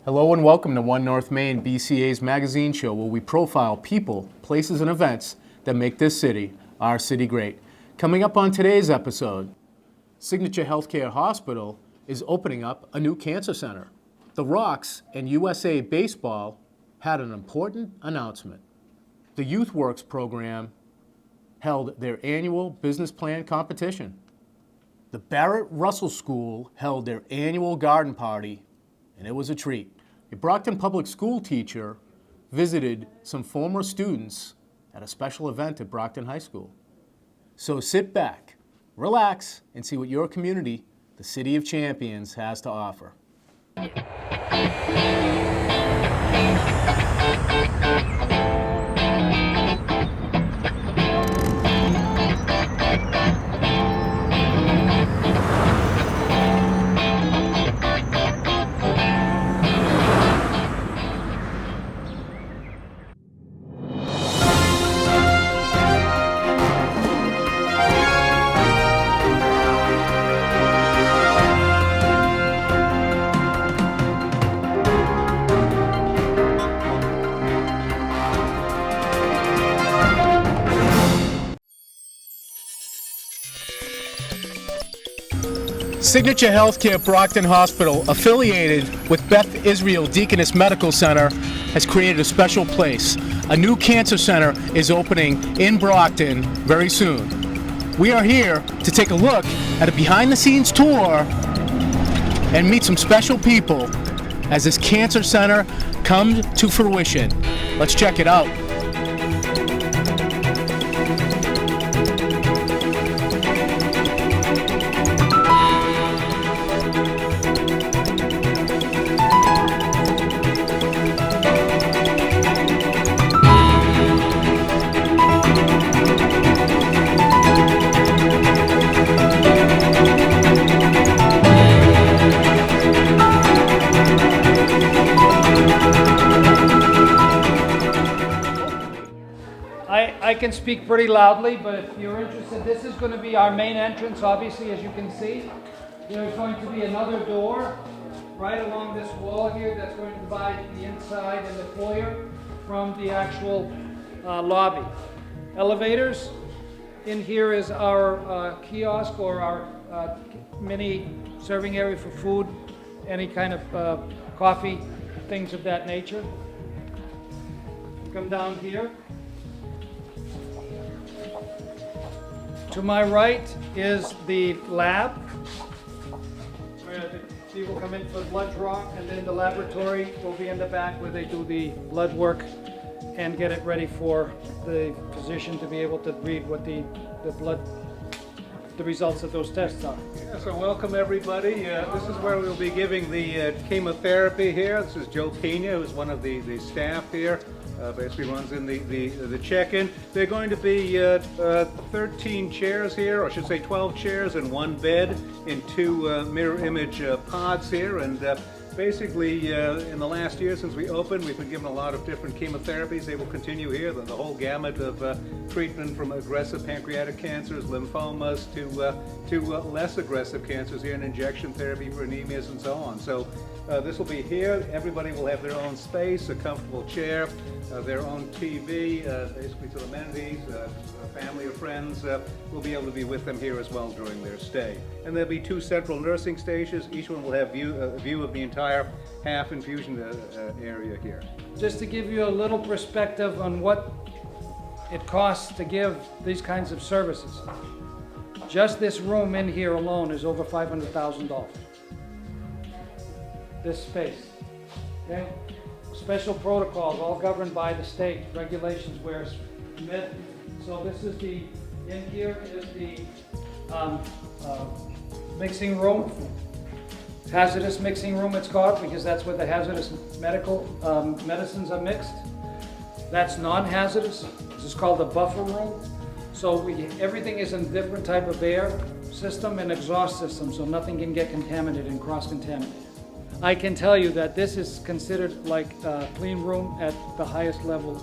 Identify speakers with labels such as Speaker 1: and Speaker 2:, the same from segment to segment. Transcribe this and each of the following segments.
Speaker 1: Hello and welcome to One North Maine, BCA's magazine show where we profile people, places, and events that make this city, our city, great. Coming up on today's episode, Signature Healthcare Hospital is opening up a new cancer center. The Rocks and USA Baseball had an important announcement. The YouthWorks program held their annual business plan competition. The Barrett Russell School held their annual garden party, and it was a treat. A Brockton Public School teacher visited some former students at a special event at Brockton High School. So sit back, relax, and see what your community, the City of Champions, has to offer. Signature Healthcare Brockton Hospital, affiliated with Beth Israel Deaconess Medical Center, has created a special place. A new cancer center is opening in Brockton very soon. We are here to take a look at a behind-the-scenes tour and meet some special people as this cancer center comes to fruition. Let's check it out.
Speaker 2: I can speak pretty loudly, but if you're interested, this is going to be our main entrance, obviously, as you can see. There's going to be another door right along this wall here that's going to divide the inside and the foyer from the actual lobby. Elevators. In here is our kiosk or our mini serving area for food, any kind of coffee, things of that nature. Come down here. To my right is the lab, where the people come in for blood draw, and then the laboratory will be in the back where they do the blood work and get it ready for the physician to be able to read what the results of those tests are.
Speaker 3: Yeah, so welcome everybody. This is where we'll be giving the chemotherapy here. This is Joe Pena, who's one of the staff here. Basically runs in the check-in. There are going to be 13 chairs here, or I should say 12 chairs and one bed in two mirror image pods here. And basically, in the last year since we opened, we've been given a lot of different chemotherapies. They will continue here, the whole gamut of treatment from aggressive pancreatic cancers, lymphomas, to less aggressive cancers here, and injection therapy for anemias and so on. So this will be here. Everybody will have their own space, a comfortable chair, their own TV, basically to amenities. Family or friends will be able to be with them here as well during their stay. And there'll be two central nursing stations. Each one will have a view of the entire half infusion area here.
Speaker 2: Just to give you a little perspective on what it costs to give these kinds of services. Just this room in here alone is over $500,000. This space, okay? Special protocols, all governed by the state, regulations where it's permitted. So this is in here is the mixing room, hazardous mixing room it's called, because that's where the hazardous medicines are mixed. That's non-hazardous. This is called the buffer room. So everything is in a different type of air system and exhaust system, so nothing can get contaminated and cross-contaminated. I can tell you that this is considered like a clean room at the highest level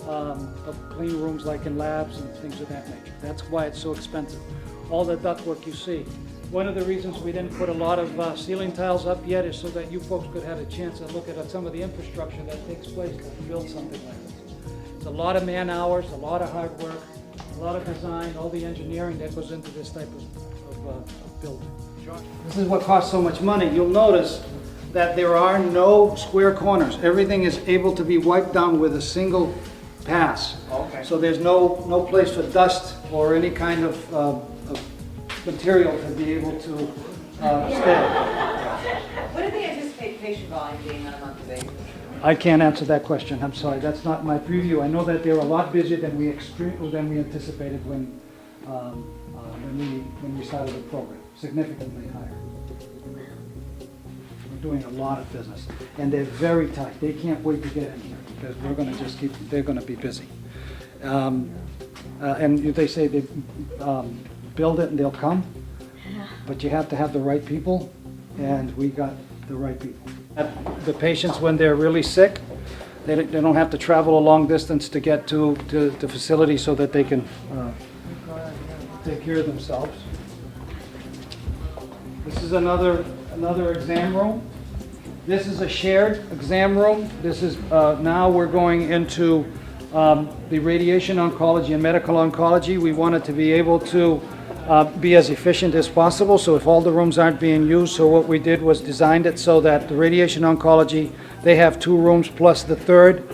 Speaker 2: of clean rooms, like in labs and things of that nature. That's why it's so expensive. All the ductwork you see One of the reasons we didn't put a lot of ceiling tiles up yet is so that you folks could have a chance to look at some of the infrastructure that takes place to build something like this. It's a lot of man hours, a lot of hard work, a lot of design, all the engineering that goes into this type of building. This is what costs so much money. You'll notice that there are no square corners. Everything is able to be wiped down with a single pass.
Speaker 4: Okay.
Speaker 2: So there's no place for dust or any kind of material to be able to stay.
Speaker 4: What do they anticipate patient volume being on a monthly basis?
Speaker 2: I can't answer that question. I'm sorry. That's not my preview. I know that they're a lot busier than we anticipated when we started the program. Significantly higher. We're doing a lot of business, and they're very tight. They can't wait to get in here because we're going to just keep. They're going to be busy. And they say they build it and they'll come, but you have to have the right people, and we got the right people. The patients, when they're really sick, they don't have to travel a long distance to get to the facility so that they can take care of themselves. This is another exam room. This is a shared exam room. This is now we're going into the radiation oncology and medical oncology. We wanted to be able to be as efficient as possible, so if all the rooms aren't being used, so what we did was designed it so that the radiation oncology, they have 2 rooms plus the third,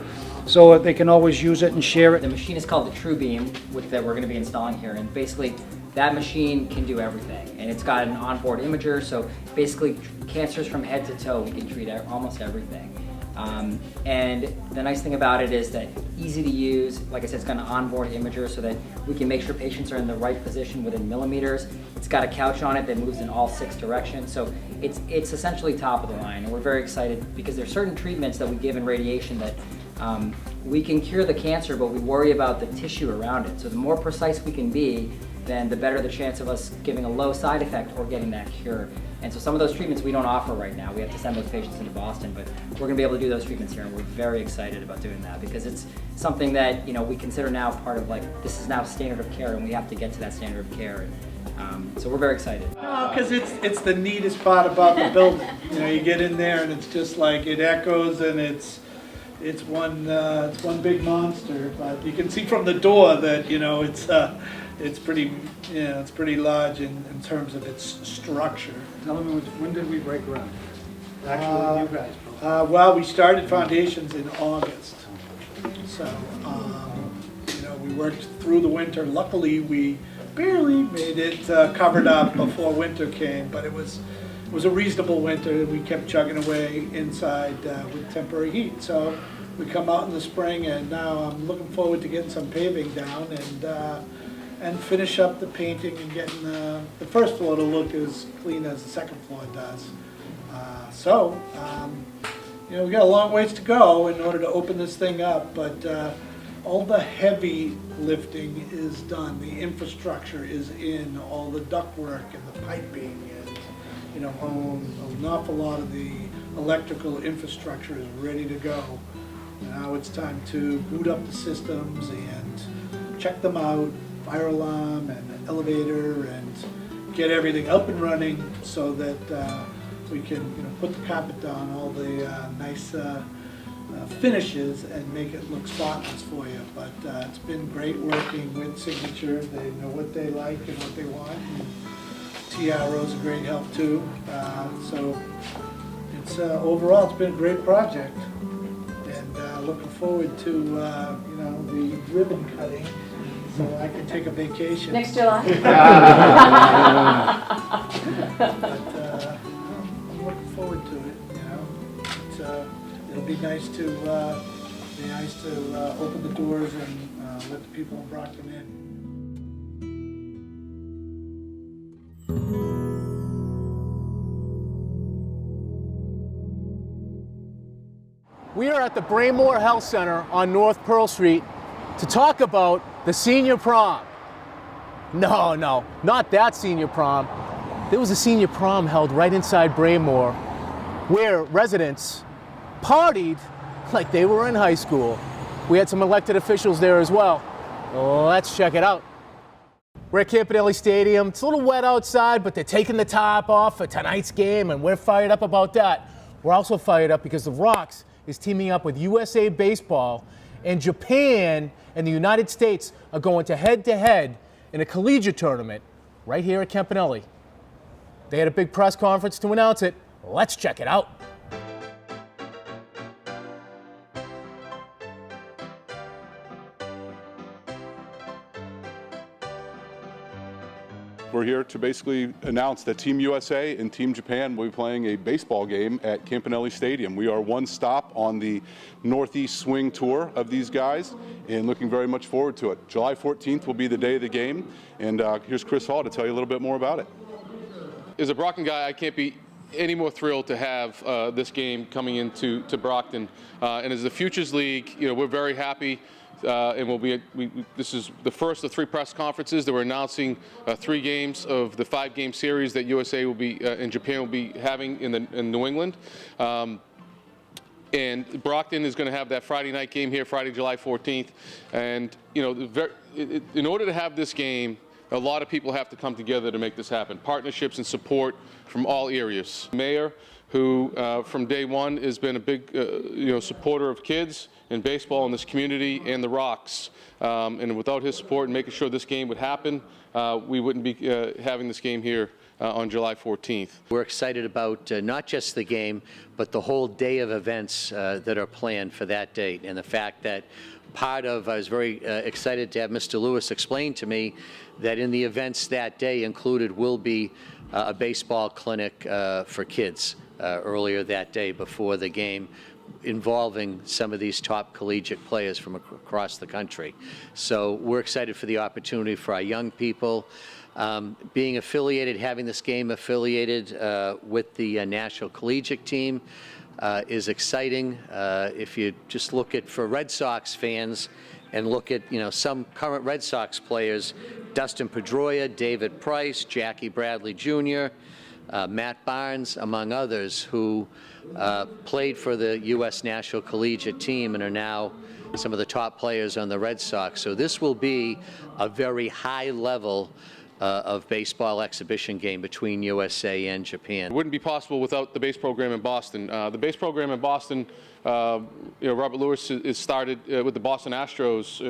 Speaker 2: so they can always use it and share it.
Speaker 5: The machine is called the TrueBeam, that we're going to be installing here, and basically that machine can do everything, and it's got an onboard imager, so basically cancers from head to toe, we can treat almost everything. And the nice thing about it is that easy to use. Like I said, it's got an onboard imager so that we can make sure patients are in the right position within millimeters. It's got a couch on it that moves in all 6 directions. So it's essentially top of the line. And we're very excited because there's certain treatments that we give in radiation that we can cure the cancer, but we worry about the tissue around it. So the more precise we can be, then the better the chance of us giving a low side effect or getting that cure. And so some of those treatments we don't offer right now. We have to send those patients into Boston, but we're going to be able to do those treatments here, and we're very excited about doing that because it's something that we consider now part of this is now standard of care, and we have to get to that standard of care. And, so we're very excited.
Speaker 6: Because it's the neatest part about the building. You get in there and it's just like it echoes, and it's one big monster. But you can see from the door that it's pretty large in terms of its structure.
Speaker 2: Tell me, when did we break ground? Actually, you guys broke.
Speaker 6: Well, we started foundations in August. So, we worked through the winter. Luckily, we barely made it covered up before winter came, but it was a reasonable winter. We kept chugging away inside with temporary heat. So we come out in the spring, and now I'm looking forward to getting some paving down and finish up the painting and getting the first floor to look as clean as the second floor does. We got a long ways to go in order to open this thing up, but all the heavy lifting is done. The infrastructure is in, all the ductwork and the piping, and an awful lot of the electrical infrastructure is ready to go. Now it's time to boot up the systems and check them out, fire alarm and elevator, and get everything up and running so that we can put the carpet down, all the nice finishes, and make it look spotless for you. But it's been great working with Signature. They know what they like and what they want. And TRO's a great help too. So it's overall it's been a great project, and looking forward to the ribbon cutting, so I can take a vacation.
Speaker 4: Next July.
Speaker 6: But I'm looking forward to it. It'll be nice to open the doors and let the people in Brockton in.
Speaker 1: We are at the Braemore Health Center on North Pearl Street to talk about the senior prom. No, not that senior prom. There was a senior prom held right inside Braemore where residents partied like they were in high school. We had some elected officials there as well. Let's check it out. We're at Campanelli Stadium. It's a little wet outside, but they're taking the top off for tonight's game, and we're fired up about that. We're also fired up because the Rocks is teaming up with USA Baseball, and Japan and the United States are going to head in a collegiate tournament right here at Campanelli. They had a big press conference to announce it. Let's check it out.
Speaker 7: We're here to basically announce that Team USA and Team Japan will be playing a baseball game at Campanelli Stadium. We are one stop on the Northeast Swing Tour of these guys and looking very much forward to it. July 14th will be the day of the game, and here's Chris Hall to tell you a little bit more about it.
Speaker 8: As a Brockton guy, I can't be any more thrilled to have this game coming into Brockton. And as the Futures League, we're very happy. And this is the first of 3 press conferences that we're announcing 3 games of the 5-game series that USA will be and Japan will be having in New England. And Brockton is going to have that Friday night game here, Friday, July 14th. And in order to have this game, a lot of people have to come together to make this happen. Partnerships and support from all areas. Mayor, who from day one has been a big supporter of kids in baseball in this community, and the Rocks. And without his support and making sure this game would happen, we wouldn't be having this game here on July 14th.
Speaker 9: We're excited about not just the game, but the whole day of events that are planned for that date, and the fact that I was very excited to have Mr. Lewis explain to me that in the events that day included will be a baseball clinic for kids earlier that day before the game, involving some of these top collegiate players from across the country. So we're excited for the opportunity for our young people. Being affiliated, having this game affiliated with the National Collegiate Team is exciting. If you just look at, for Red Sox fans, and look at some current Red Sox players, Dustin Pedroia, David Price, Jackie Bradley Jr., Matt Barnes, among others, who played for the U.S. National Collegiate Team and are now some of the top players on the Red Sox. So this will be a very high level of baseball exhibition game between USA and Japan.
Speaker 8: It wouldn't be possible without the base program in Boston. The base program in Boston, Robert Lewis is started with the Boston Astros.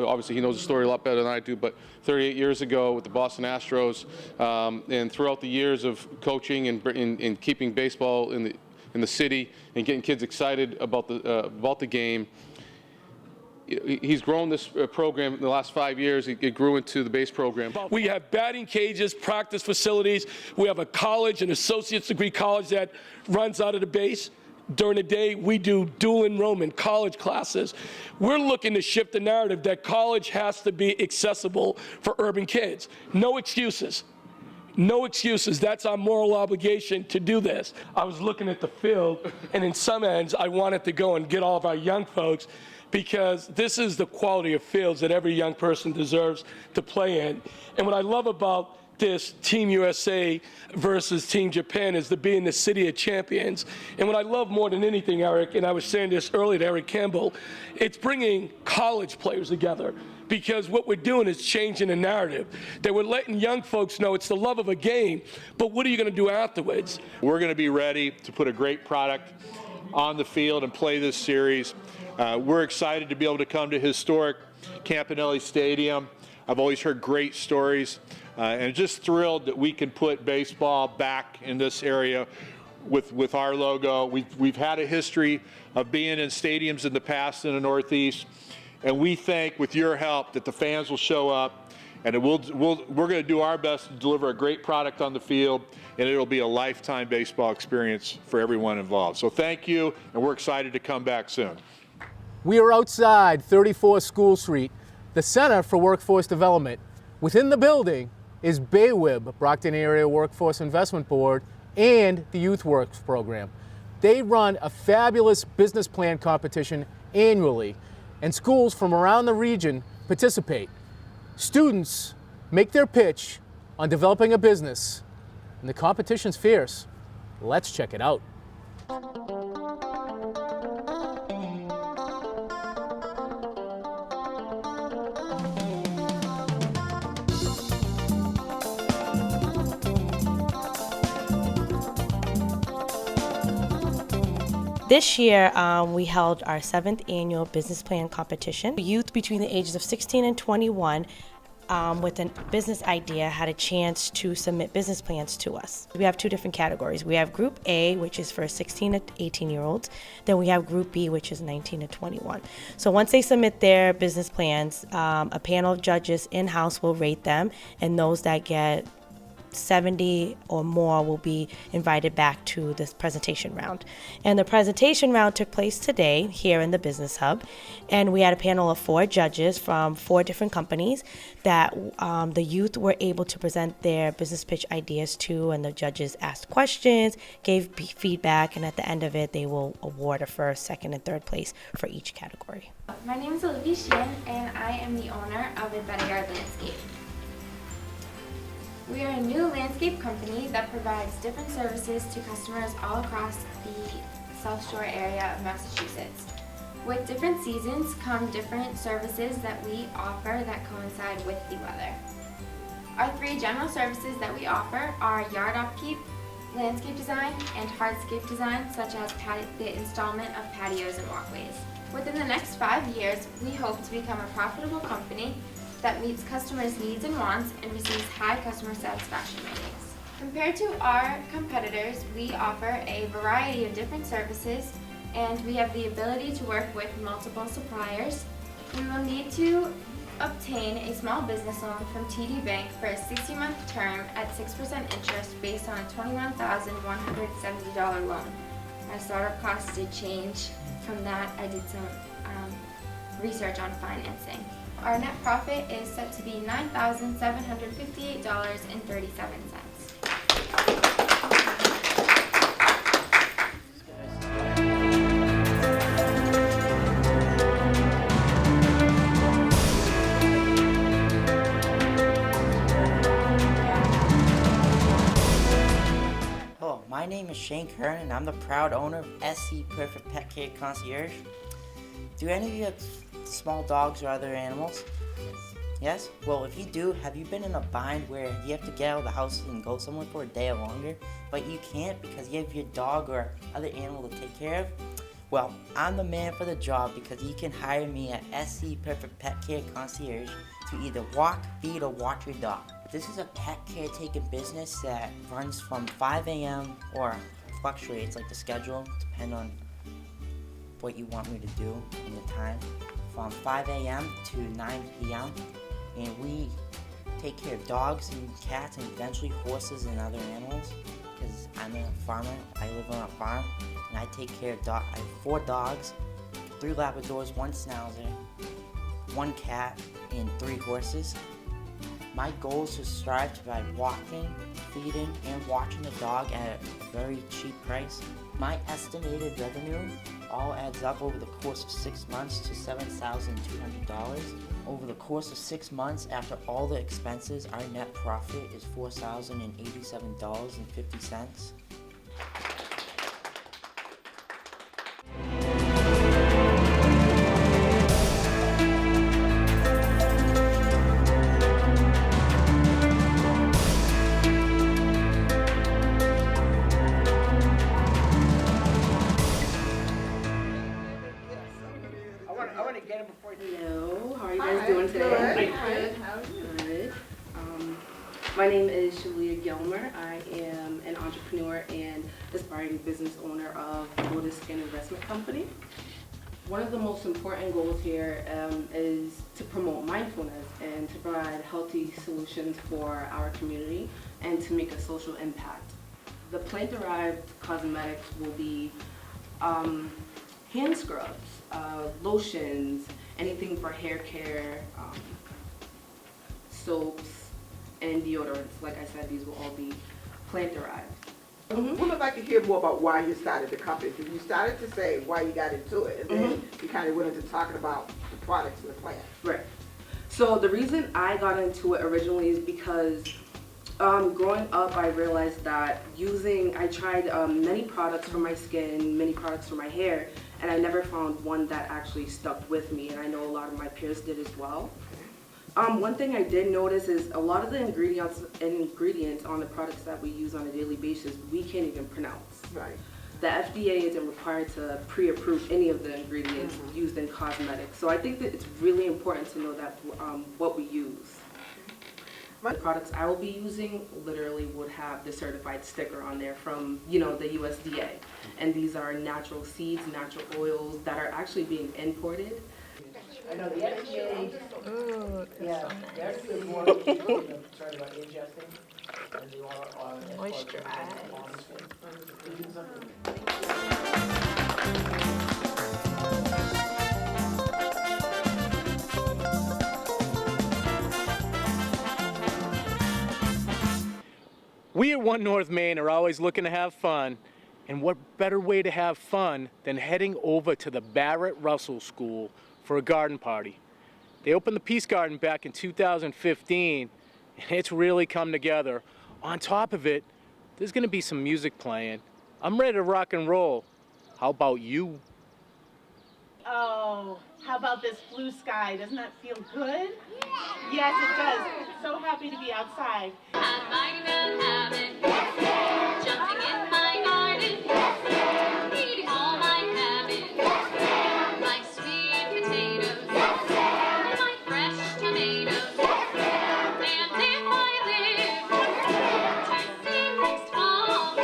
Speaker 8: Obviously he knows the story a lot better than I do, but 38 years ago with the Boston Astros, and throughout the years of coaching and keeping baseball in the city and getting kids excited about the game. He's grown this program in the last 5 years. It grew into the base program.
Speaker 10: We have batting cages, practice facilities. We have a college, an associate's degree college that runs out of the base. During the day, we do dual enrollment college classes. We're looking to shift the narrative that college has to be accessible for urban kids. No excuses. No excuses. That's our moral obligation to do this. I was looking at the field, and in some ends, I wanted to go and get all of our young folks, because this is the quality of fields that every young person deserves to play in. And what I love about this Team USA versus Team Japan is to be in the city of champions. And what I love more than anything, Eric, and I was saying this earlier to Eric Campbell, it's bringing college players together. Because what we're doing is changing the narrative. That we're letting young folks know it's the love of a game, but what are you going to do afterwards?
Speaker 11: We're going to be ready to put a great product on the field and play this series. We're excited to be able to come to historic Campanelli Stadium. I've always heard great stories, and just thrilled that we can put baseball back in this area with our logo. We've had a history of being in stadiums in the past in the Northeast, and we think with your help that the fans will show up, and we're going to do our best to deliver a great product on the field, and it'll be a lifetime baseball experience for everyone involved. So thank you, and we're excited to come back soon.
Speaker 1: We are outside 34 School Street, the Center for Workforce Development. Within the building is BAWIB, Brockton Area Workforce Investment Board, and the Youth Works Program. They run a fabulous business plan competition annually, and schools from around the region participate. Students make their pitch on developing a business, and the competition's fierce. Let's check it out.
Speaker 12: This year, we held our 7th annual business plan competition. Youth between the ages of 16 and 21 with a business idea had a chance to submit business plans to us. We have 2 different categories. We have Group A, which is for 16 to 18-year-olds. Then we have Group B, which is 19 to 21. So once they submit their business plans, a panel of judges in-house will rate them, and those that get 70 or more will be invited back to this presentation round. And the presentation round took place today here in the Business Hub, and we had a panel of 4 judges from 4 different companies that the youth were able to present their business pitch ideas to, and the judges asked questions, gave feedback, and at the end of it they will award a first, second, and third place for each category.
Speaker 13: My name is Olivia Sheehan, and I am the owner of A Better Yard Landscape. We are a new landscape company that provides different services to customers all across the South Shore area of Massachusetts. With different seasons come different services that we offer that coincide with the weather. Our 3 general services that we offer are yard upkeep, landscape design, and hardscape design, such as the installment of patios and walkways. Within the next 5 years, we hope to become a profitable company that meets customers' needs and wants and receives high customer satisfaction ratings. Compared to our competitors, we offer a variety of different services, and we have the ability to work with multiple suppliers. We will need to obtain a small business loan from TD Bank for a 60-month term at 6% interest based on a $21,170 loan. My startup costs did change. From that, I did some research on financing. Our net profit is set to be $9,758.37.
Speaker 14: Hello, my name is Shane Kern, and I'm the proud owner of SC Perfect Pet Care Concierge. Do any of you have small dogs or other animals? Yes? Well, if you do, have you been in a bind where you have to get out of the house and go somewhere for a day or longer, but you can't because you have your dog or other animal to take care of? Well, I'm the man for the job because you can hire me at SC Perfect Pet Care Concierge to either walk, feed, or watch your dog. This is a pet caretaking business that runs from 5 a.m. or fluctuates like the schedule, depending on what you want me to do in the time, from 5 a.m. to 9 p.m. And we take care of dogs and cats and eventually horses and other animals because I'm a farmer. I live on a farm and I take care of I have 4 dogs, 3 Labradors, 1 Schnauzer, 1 cat, and 3 horses. My goal is to strive to provide walking, feeding, and watching the dog at a very cheap price. My estimated revenue all adds up over the course of 6 months to $7,200. Over the course of 6 months, after all the expenses, our net profit is $4,087.50.
Speaker 15: Hello, how are you guys doing today? Good. Good. My name is Shalia Gilmer. I am an entrepreneur and aspiring business owner of Lotus Skin Investment Company. One of the most important goals here is to promote mindfulness and to provide healthy solutions for our community and to make a social impact. The plant-derived cosmetics will be hand scrubs, lotions, anything for hair care, soaps, and deodorants. Like I said, these will all be plant-derived.
Speaker 16: We would like to hear more about why you started the company. Because you started to say why you got into it, and then you kind of went into talking about the products and the plant.
Speaker 15: Right. So the reason I got into it originally is because growing up, I realized that I tried many products for my skin, many products for my hair, and I never found one that actually stuck with me, and I know a lot of my peers did as well. One thing I did notice is a lot of the ingredients on the products that we use on a daily basis, we can't even pronounce.
Speaker 16: Right.
Speaker 15: the FDA isn't required to pre-approve any of the ingredients used in cosmetics. So I think that it's really important to know that what we use. The products I will be using literally would have the certified sticker on there from, the USDA. And these are natural seeds, natural oils that are actually being imported.
Speaker 16: I know the FDA, yeah, the FDA is more concerned about ingesting and you are moisturize.
Speaker 1: We at One North Main are always looking to have fun, and what better way to have fun than heading over to the Barrett Russell School for a garden party. They opened the Peace Garden back in 2015, and it's really come together. On top of it, there's gonna be some music playing. I'm ready to rock and roll. How about you?
Speaker 17: Oh, how about this blue sky? Doesn't that feel good? Yes, it does. So happy to be outside.
Speaker 18: Jumping in my garden, eating all my cabbage, my sweet potatoes, my fresh tomatoes, and if I live to see next fall,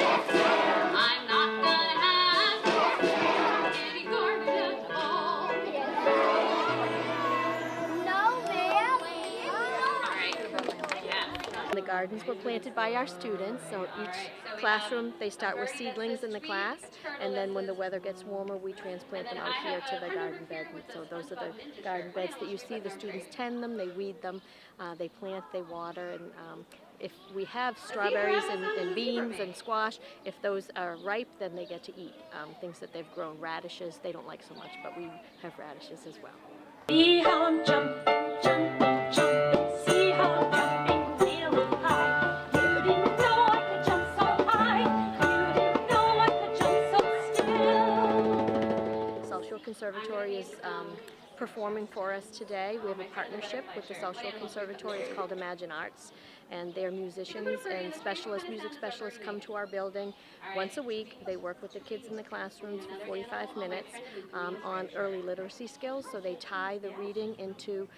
Speaker 18: I'm not gonna have any garden at all. No, ma'am. All right. Yeah.
Speaker 19: The gardens were planted by our students, so each classroom, they start with seedlings in the class, and then when the weather gets warmer, we transplant them out here to the garden bed. And so those are the garden beds that you see. The students tend them, they weed them, they plant, they water, and if we have strawberries and beans and squash, if those are ripe, then they get to eat things that they've grown. Radishes, they don't like so much, but we have radishes as well.
Speaker 18: See how I'm jumping, jumping, jumping. See how I'm jumping, feeling high. You didn't know I could jump so high. You didn't know I could jump so still.
Speaker 19: South Shore Conservatory is performing for us today. We have a partnership with the South Shore Conservatory. It's called Imagine Arts, and their musicians and specialists, music specialists, come to our building once a week. They work with the kids in the classrooms for 45 minutes on early literacy skills. So they tie the reading into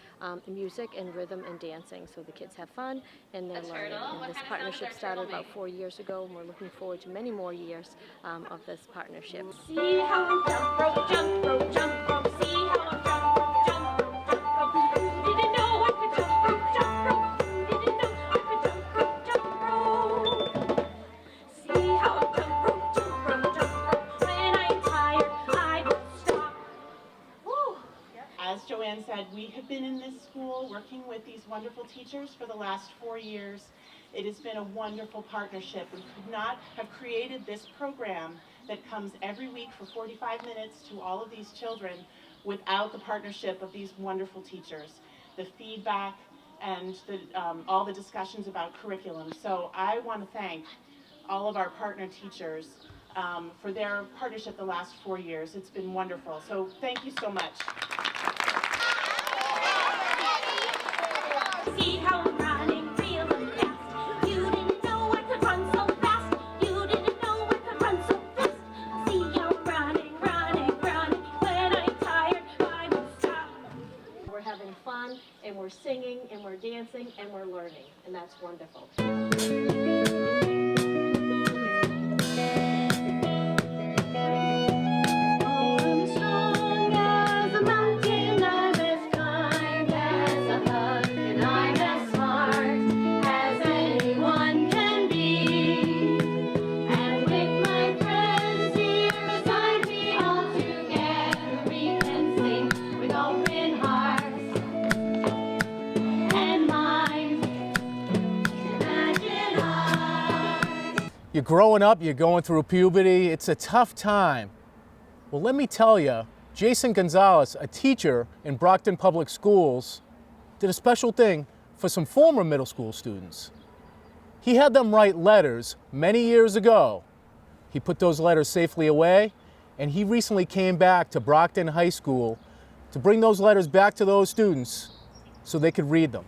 Speaker 19: music and rhythm and dancing, so the kids have fun and they're learning. And this partnership started about 4 years ago, and we're looking forward to many more years of this partnership.
Speaker 18: See how I'm jump rope, jump rope, jump rope. See how I'm jump rope, jump rope, jump rope. You didn't know I could jump rope, jump rope. You didn't know I could jump rope, jump rope. See how I jump rope, jump rope, jump rope. When I'm tired, I don't stop.
Speaker 17: Woo. As Joanne said, we have been in this school working with these wonderful teachers for the last 4 years. It has been a wonderful partnership. We could not have created this program that comes every week for 45 minutes to all of these children without the partnership of these wonderful teachers, the feedback, and all the discussions about curriculum. So I want to thank all of our partner teachers for their partnership the last 4 years. It's been wonderful. So thank you so much.
Speaker 18: See how I'm running real fast. You didn't know I could run so fast. You didn't know I could run so fast. See how I'm running, running, running. When I'm tired, I won't stop.
Speaker 19: We're having fun, and we're singing, and we're dancing, and we're learning, and that's wonderful.
Speaker 18: I'm strong as a mountain, I'm as kind as a hug, and I'm as smart as anyone can be. And with my friends here beside me, all together we can sing with open hearts and minds. Imagine us.
Speaker 1: You're growing up, you're going through puberty, it's a tough time. Well, let me tell you, Jason Gonzalez, a teacher in Brockton Public Schools, did a special thing for some former middle school students. He had them write letters many years ago. He put those letters safely away, and he recently came back to Brockton High School to bring those letters back to those students so they could read them.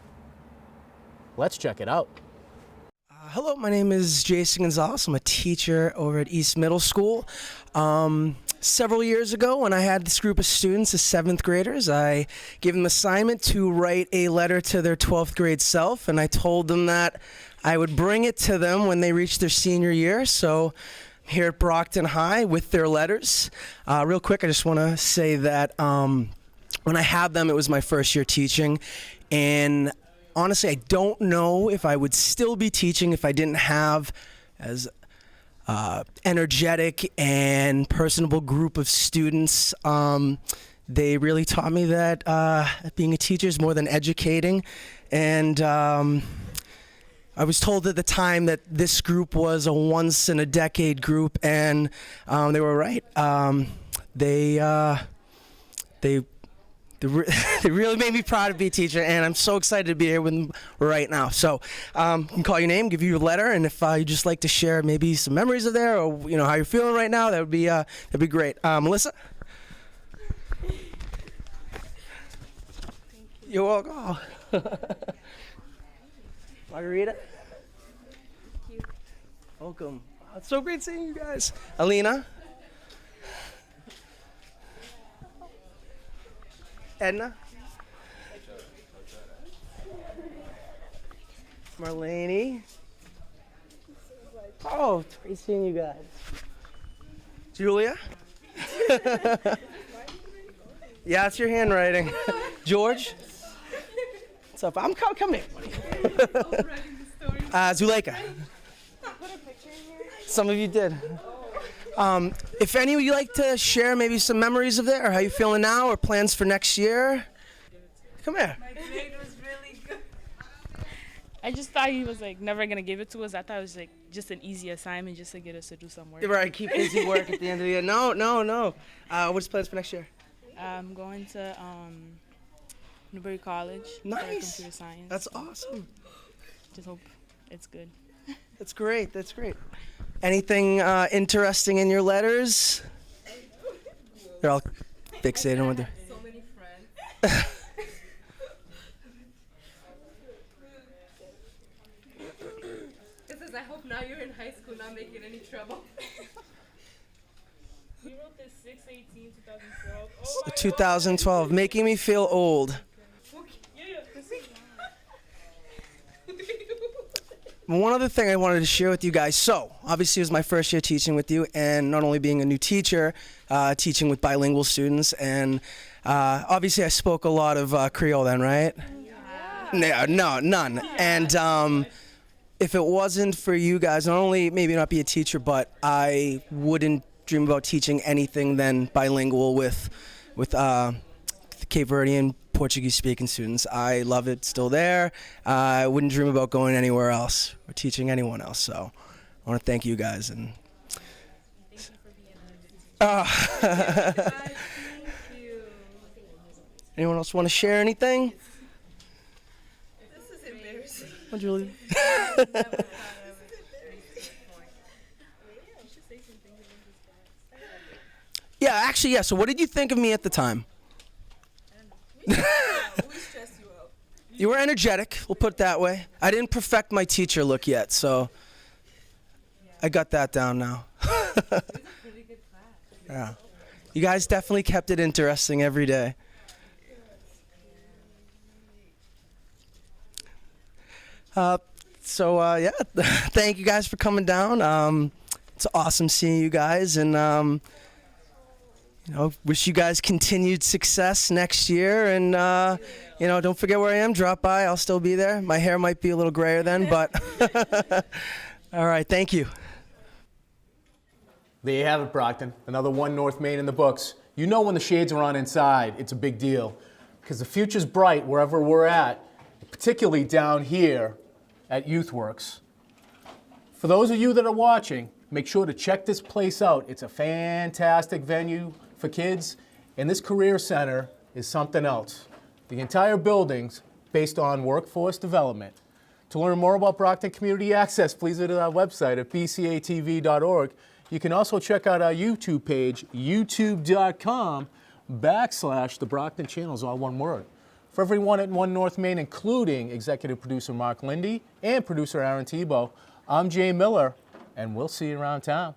Speaker 1: Let's check it out.
Speaker 20: Hello, my name is Jason Gonzalez. I'm a teacher over at East Middle School. Several years ago, when I had this group of students, the 7th graders, I gave them an assignment to write a letter to their 12th grade self, and I told them that I would bring it to them when they reached their senior year. So here at Brockton High with their letters. Real quick, I just want to say that when I had them, it was my first year teaching, and honestly, I don't know if I would still be teaching if I didn't have as energetic and personable group of students. They really taught me that being a teacher is more than educating, and I was told at the time that this group was a once-in-a-decade group, and they were right. They really made me proud to be a teacher, and I'm so excited to be here with them right now. So you can call your name, give you your letter, and if you'd just like to share maybe some memories of there, or how you're feeling right now, that'd be great. Melissa? You're welcome. Oh. Margarita? Thank you. Welcome. Oh, it's so great seeing you guys. Alina? Edna? Marlene? Oh, it's great seeing you guys. Julia? Yeah, it's your handwriting. George? What's up? Come here. Zuleika? Some of you did. If any of you like to share maybe some memories of there, or how you feeling now, or plans for next year, come here.
Speaker 21: My grade was really good. I just thought he was never gonna give it to us. I thought it was just an easy assignment just to get us to do some work.
Speaker 20: Right, keep busy work at the end of the year. No. What's plans for next year?
Speaker 21: I'm going to Newberry College for computer science.
Speaker 20: That's awesome.
Speaker 21: Just hope it's good.
Speaker 20: That's great. Anything interesting in your letters? They're all fixated on their...
Speaker 21: So many friends. It says, I hope now you're in high school, not making any trouble. We wrote this 6/18/2012. Oh,
Speaker 20: 2012, making me feel old. One other thing I wanted to share with you guys. So, obviously, it was my first year teaching with you, and not only being a new teacher, teaching with bilingual students, and obviously I spoke a lot of Creole then, right? Yeah. No, none. And if it wasn't for you guys, not only maybe not be a teacher, but I wouldn't dream about teaching anything than bilingual with Cape Verdean Portuguese-speaking students. I love it still there. I wouldn't dream about going anywhere else or teaching anyone else. So I want to thank you guys. And anyone else want to share anything?
Speaker 21: This is embarrassing.
Speaker 20: Oh, Julie. Yeah, actually, yeah. So what did you think of me at the time? You were energetic, we'll put it that way. I didn't perfect my teacher look yet, so I got that down now. Yeah. You guys definitely kept it interesting every day. Yeah, thank you guys for coming down. It's awesome seeing you guys, and wish you guys continued success next year, and don't forget where I am. Drop by, I'll still be there. My hair might be a little grayer then, but all right, thank you.
Speaker 1: There you have it, Brockton. Another One North Main in the books. You know when the shades are on inside, it's a big deal, because the future's bright wherever we're at, particularly down here at YouthWorks. For those of you that are watching, make sure to check this place out. It's a fantastic venue for kids, and this career center is something else. The entire building's based on workforce development. To learn more about Brockton Community Access, please visit our website at bcatv.org. You can also check out our YouTube page, youtube.com/The Brockton Channels, all one word. For everyone at One North Main, including executive producer Mark Lindy and producer Aaron Tebow, I'm Jay Miller, and we'll see you around town.